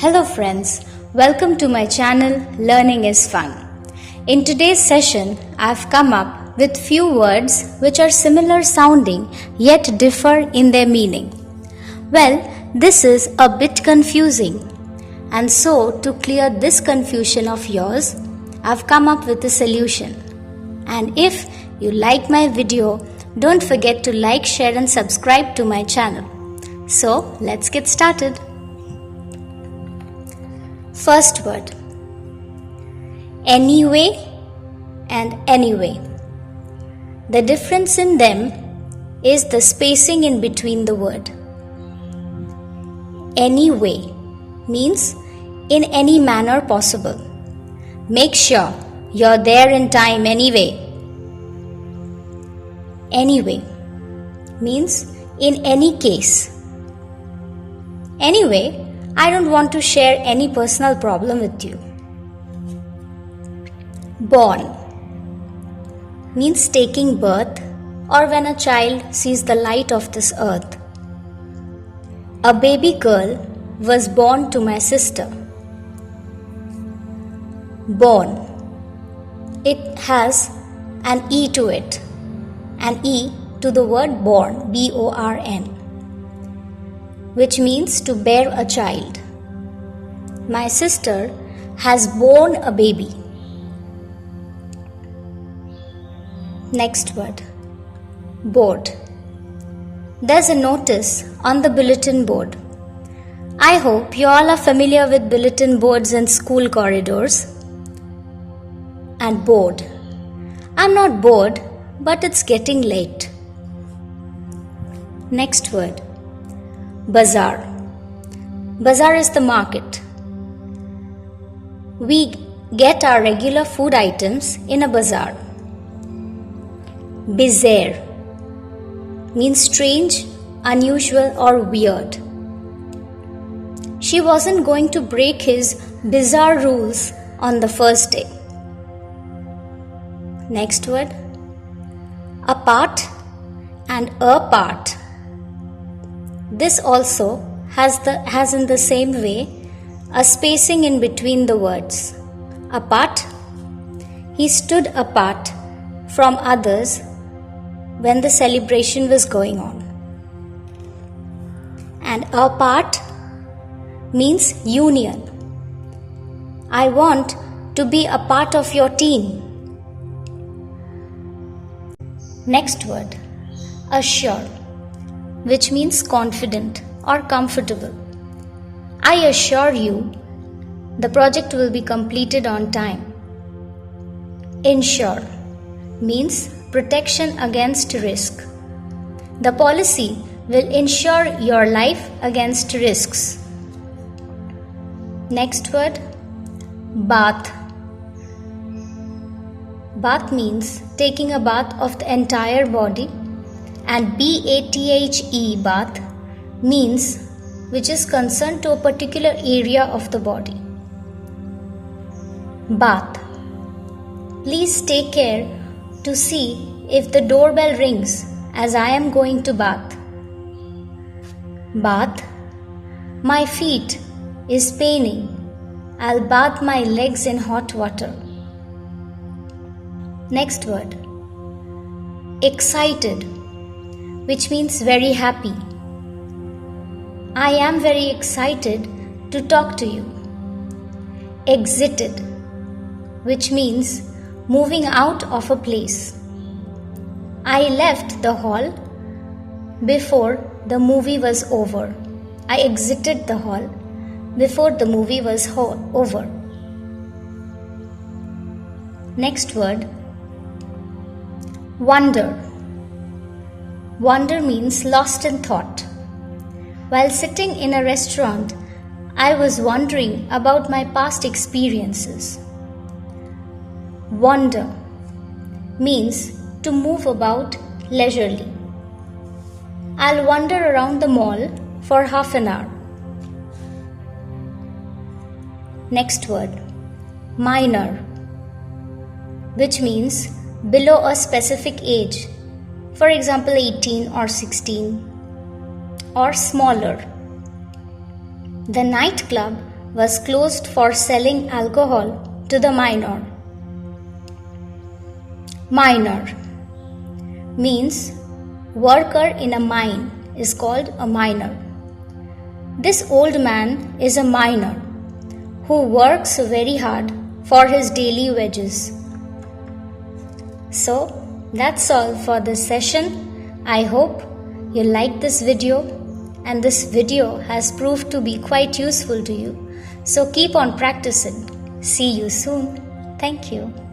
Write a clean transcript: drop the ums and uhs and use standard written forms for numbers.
Hello friends, welcome to my channel Learning is Fun. In today's session, I've come up with few words which are similar sounding yet differ in their meaning. Well, this is a bit confusing, and so to clear this confusion of yours, I've come up with a solution. And if you like my video, don't forget to like, share and subscribe to my channel. So let's get started. First word, anyway and anyway. The difference in them is the spacing in between the word. Anyway means in any manner possible. Make sure you're there in time anyway. Anyway means in any case. Anyway, I don't want to share any personal problem with you. Born means taking birth or when a child sees the light of this earth. A baby girl was born to my sister. Born. It has an E to it. An E to the word born, B-O-R-N, which means to bear a child. My sister has borne a baby. Next word, board. There's a notice on the bulletin board. I hope you all are familiar with bulletin boards in school corridors. And bored. I'm not bored, but it's getting late. Next word, bazaar. Bazaar is the market. We get our regular food items in a bazaar. Bizarre means strange, unusual or weird. She wasn't going to break his bizarre rules on the first day. Next word, apart and a part. This also has in the same way a spacing in between the words. Apart, he stood apart from others when the celebration was going on. And a part means union. I want to be a part of your team. Next word, assure, which means confident or comfortable. I assure you the project will be completed on time. Insure means protection against risk. The policy will insure your life against risks. Next word, bath. Bath means taking a bath of the entire body, and B-A-T-H-E, bath, means which is concerned to a particular area of the body. Bath. Please take care to see if the doorbell rings as I am going to bath. Bath. My feet is paining. I'll bath my legs in hot water. Next word, excited, which means very happy. I am very excited to talk to you. Exited, which means moving out of a place. I left the hall before the movie was over. I exited the hall before the movie was over. Next word, wonder. Wonder means lost in thought. While sitting in a restaurant, I was wondering about my past experiences. Wander means to move about leisurely. I'll wander around the mall for half an hour. Next word, minor, which means below a specific age. For example, 18 or 16 or smaller. The nightclub was closed for selling alcohol to the minor. Miner means worker in a mine is called a miner. This old man is a miner who works very hard for his daily wages. So that's all for this session. I hope you liked this video and this video has proved to be quite useful to you. So keep on practicing. See you soon. Thank you.